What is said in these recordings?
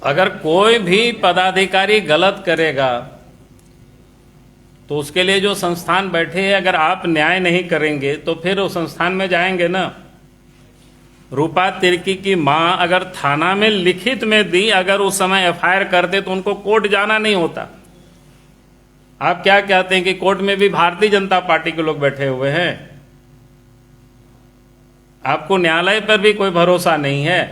अगर कोई भी पदाधिकारी गलत करेगा तो उसके लिए जो संस्थान बैठे हैं, अगर आप न्याय नहीं करेंगे तो फिर उस संस्थान में जाएंगे ना। रूपा तिर्की की मां अगर थाना में लिखित में दी, अगर उस समय एफआईआर करते तो उनको कोर्ट जाना नहीं होता। आप क्या कहते हैं कि कोर्ट में भी भारतीय जनता पार्टी के लोग बैठे हुए हैं? आपको न्यायालय पर भी कोई भरोसा नहीं है।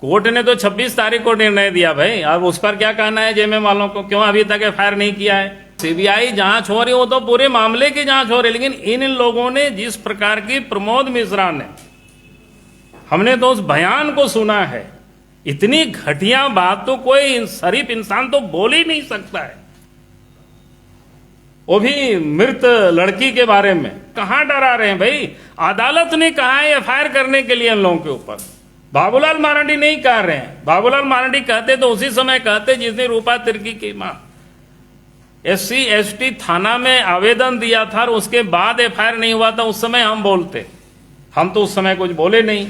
कोर्ट ने तो 26 तारीख को निर्णय दिया भाई, अब उस पर क्या कहना है जेएमएम वालों को? क्यों अभी तक एफआईआर नहीं किया है? सीबीआई जांच हो रही हो तो पूरे मामले की जांच हो रही, लेकिन इन लोगों ने जिस प्रकार की प्रमोद मिश्रा ने, हमने तो उस बयान को सुना है, इतनी घटिया बात तो कोई शरीफ इंसान तो बोल ही नहीं सकता है, वो भी मृत लड़की के बारे में। कहां डरा रहे हैं भाई? अदालत ने कहा है एफआईआर करने के लिए इन लोगों के ऊपर। बाबूलाल मरांडी नहीं कह रहे हैं। बाबूलाल मरांडी कहते तो उसी समय कहते जिसने रूपा तिर्की की मां एससी एसटी थाना में आवेदन दिया था और उसके बाद एफआईआर नहीं हुआ था, उस समय हम बोलते। हम तो उस समय कुछ बोले नहीं,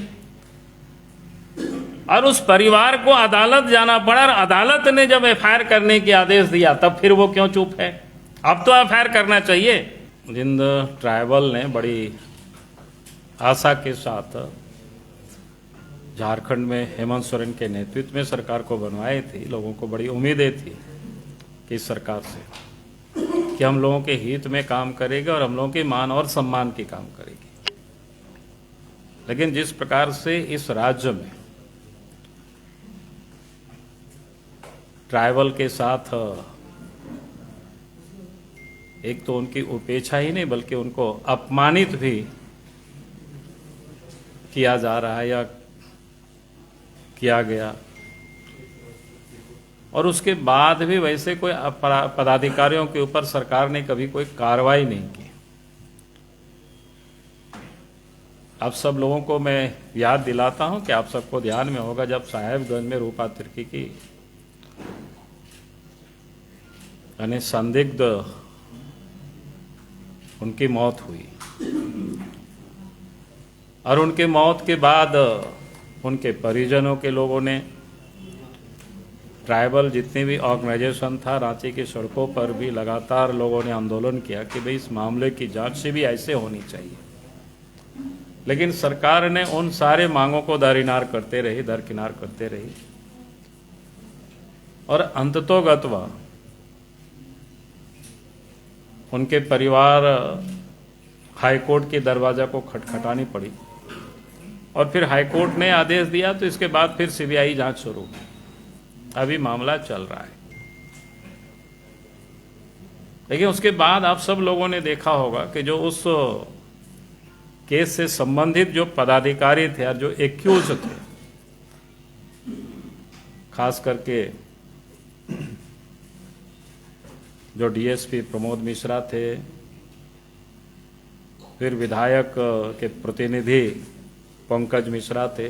और उस परिवार को अदालत जाना पड़ा, और अदालत ने जब एफआईआर करने के आदेश दिया तब फिर वो क्यों चुप है? अब तो एफआईआर करना चाहिए। जिंद ट्राइबल ने बड़ी आशा के साथ झारखंड में हेमंत सोरेन के नेतृत्व में सरकार को बनवाई थी। लोगों को बड़ी उम्मीदें थी कि इस सरकार से कि हम लोगों के हित में काम करेगी और हम लोगों के मान और सम्मान की काम करेगी। लेकिन जिस प्रकार से इस राज्य में ट्राइबल के साथ एक तो उनकी उपेक्षा ही नहीं बल्कि उनको अपमानित भी किया जा रहा है या किया गया, और उसके बाद भी वैसे कोई पदाधिकारियों के ऊपर सरकार ने कभी कोई कार्रवाई नहीं की। आप सब लोगों को मैं याद दिलाता हूं कि आप सबको ध्यान में होगा, जब साहेबगंज में रूपा तिर्की की यानी संदिग्ध उनकी मौत हुई, और उनके मौत के बाद उनके परिजनों के लोगों ने, ट्राइबल जितनी भी ऑर्गेनाइजेशन था, रांची की सड़कों पर भी लगातार लोगों ने आंदोलन किया कि भाई इस मामले की जांच से भी ऐसे होनी चाहिए। लेकिन सरकार ने उन सारे मांगों को दरकिनार करते रही, और अंततोगत्वा उनके परिवार हाईकोर्ट के दरवाजा को खटखटानी पड़ी, और फिर हाईकोर्ट ने आदेश दिया तो इसके बाद फिर सीबीआई जांच शुरू हुई। अभी मामला चल रहा है। लेकिन उसके बाद आप सब लोगों ने देखा होगा कि जो उस केस से संबंधित जो पदाधिकारी थे और जो एक्यूज थे, खास करके जो डीएसपी प्रमोद मिश्रा थे, फिर विधायक के प्रतिनिधि पंकज मिश्रा थे,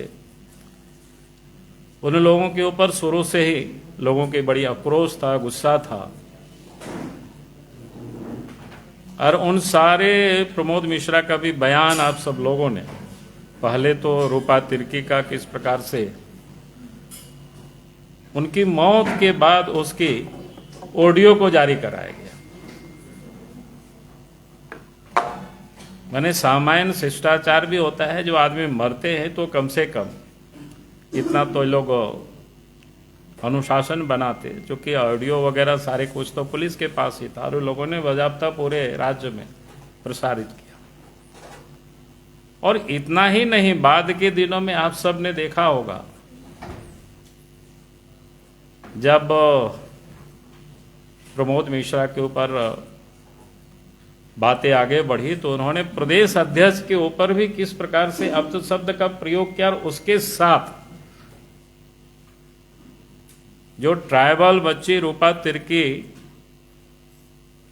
उन लोगों के ऊपर शुरू से ही लोगों की बड़ी आक्रोश था, गुस्सा था, और उन सारे प्रमोद मिश्रा का भी बयान आप सब लोगों ने, पहले तो रूपा तिर्की का किस प्रकार से उनकी मौत के बाद उसकी ऑडियो को जारी कराया गया। माने सामान्य शिष्टाचार भी होता है, जो आदमी मरते हैं तो कम से कम इतना तो लोग अनुशासन बनाते, क्योंकि ऑडियो वगैरह सारे कुछ तो पुलिस के पास ही था, और लोगों ने बाज़ाब्ता पूरे राज्य में प्रसारित किया। और इतना ही नहीं, बाद के दिनों में आप सब ने देखा होगा, जब प्रमोद मिश्रा के ऊपर बातें आगे बढ़ी तो उन्होंने प्रदेश अध्यक्ष के ऊपर भी किस प्रकार से अपशब्द शब्द का प्रयोग किया, और उसके साथ जो ट्राइबल बच्ची रूपा तिर्की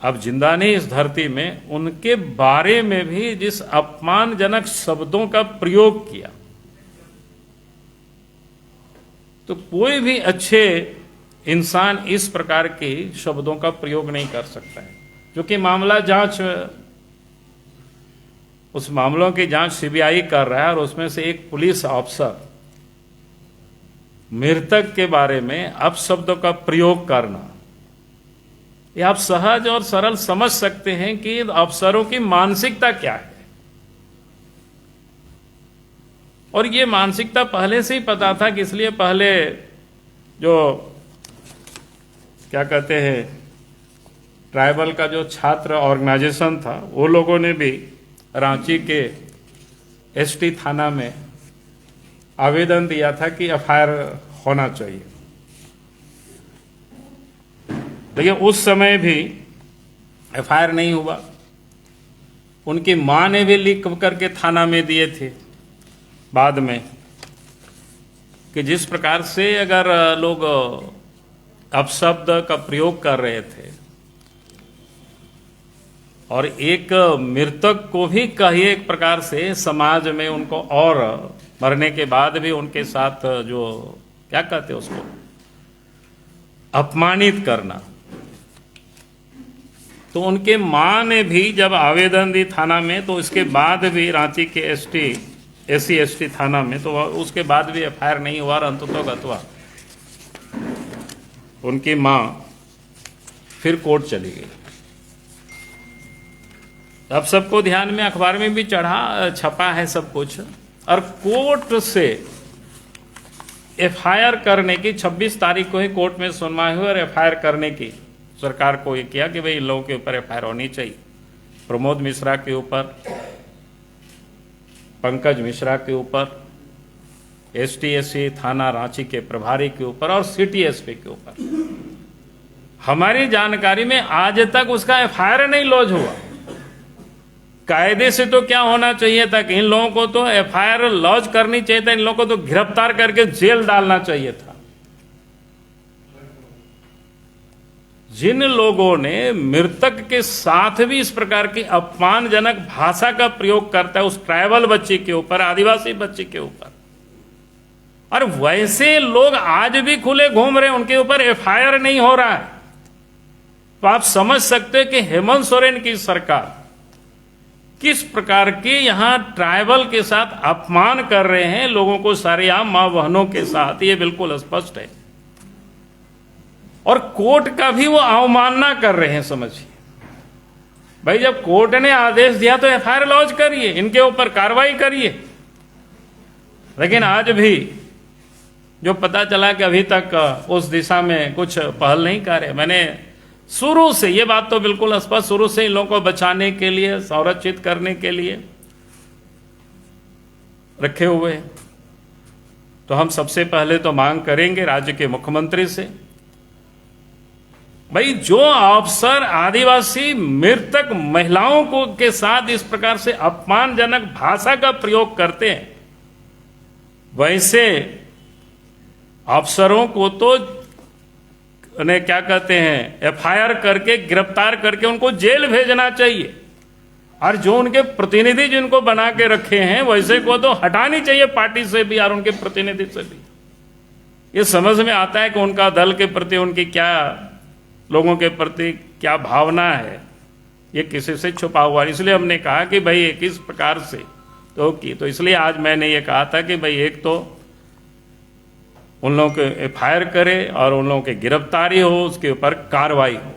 अब जिंदा नहीं इस धरती में, उनके बारे में भी जिस अपमानजनक शब्दों का प्रयोग किया, तो कोई भी अच्छे इंसान इस प्रकार के शब्दों का प्रयोग नहीं कर सकता है। क्योंकि मामला जांच, उस मामलों की जांच सीबीआई कर रहा है, और उसमें से एक पुलिस अफसर मृतक के बारे में अपशब्दों का प्रयोग करना, ये आप सहज और सरल समझ सकते हैं कि अफसरों की मानसिकता क्या है। और ये मानसिकता पहले से ही पता था कि इसलिए पहले जो क्या कहते हैं ट्राइबल का जो छात्र ऑर्गेनाइजेशन था, वो लोगों ने भी रांची के एसटी थाना में आवेदन दिया था कि एफआईआर होना चाहिए। लेकिन उस समय भी एफआईआर नहीं हुआ। उनकी मां ने भी लिख करके थाना में दिए थे बाद में कि जिस प्रकार से अगर लोग अपशब्द का प्रयोग कर रहे थे और एक मृतक को भी कहिए एक प्रकार से समाज में उनको और मरने के बाद भी उनके साथ जो क्या कहते हैं उसको अपमानित करना, तो उनके मां ने भी जब आवेदन दी थाना में, तो इसके बाद भी रांची के एससी एसटी थाना में, तो उसके बाद भी एफआईआर नहीं हुआ और अंततोगत्वा उनकी मां फिर कोर्ट चली गई। अब सबको ध्यान में अखबार में भी छपा है सब कुछ। और कोर्ट से एफआईआर करने की 26 तारीख को ही कोर्ट में सुनवाई हुई और एफआईआर करने की सरकार को ये किया कि भाई इन लोगों के ऊपर एफआईआर होनी चाहिए। प्रमोद मिश्रा के ऊपर, पंकज मिश्रा के ऊपर, एसटीएससी थाना रांची के प्रभारी के ऊपर और सिटी एसपी के ऊपर। हमारी जानकारी में आज तक उसका एफआईआर नहीं लॉन्च हुआ। कायदे से तो क्या होना चाहिए था कि इन लोगों को तो एफआईआर लॉन्च करनी चाहिए था, इन लोगों को तो गिरफ्तार करके जेल डालना चाहिए था। जिन लोगों ने मृतक के साथ भी इस प्रकार की अपमानजनक भाषा का प्रयोग करता है उस ट्राइबल बच्चे के ऊपर, आदिवासी बच्चे के ऊपर, और वैसे लोग आज भी खुले घूम रहे हैं, उनके ऊपर एफआईआर नहीं हो रहा है, तो आप समझ सकते हैं कि हेमंत सोरेन की सरकार किस प्रकार के यहां ट्राइबल के साथ अपमान कर रहे हैं लोगों को, सरेआम मां बहनों के साथ, ये बिल्कुल स्पष्ट है। और कोर्ट का भी वो अवमानना कर रहे हैं। समझिए भाई, जब कोर्ट ने आदेश दिया तो एफआईआर लॉन्च करिए, इनके ऊपर कार्रवाई करिए। लेकिन आज भी जो पता चला कि अभी तक उस दिशा में कुछ पहल नहीं कर रहे। मैंने शुरू से ये बात तो बिल्कुल स्पष्ट, शुरू से इन लोगों को बचाने के लिए, संरक्षित करने के लिए रखे हुए हैं। तो हम सबसे पहले तो मांग करेंगे राज्य के मुख्यमंत्री से, भाई जो अफसर आदिवासी मृतक महिलाओं को के साथ इस प्रकार से अपमानजनक भाषा का प्रयोग करते हैं, वैसे अफसरों को तो उन्हें क्या कहते हैं एफआईआर करके गिरफ्तार करके उनको जेल भेजना चाहिए। और जो उनके प्रतिनिधि जिनको बना के रखे हैं वैसे को तो हटानी चाहिए पार्टी से भी और उनके प्रतिनिधि से भी। ये समझ में आता है कि उनका दल के प्रति उनकी क्या, लोगों के प्रति क्या भावना है, ये किसी से छुपा हुआ। इसलिए हमने कहा कि भाई एक इस प्रकार से तो इसलिए आज मैंने ये कहा था कि भाई एक तो उन लोगों को एफआईआर करे और उन लोगों की गिरफ्तारी हो, उसके ऊपर कार्रवाई हो।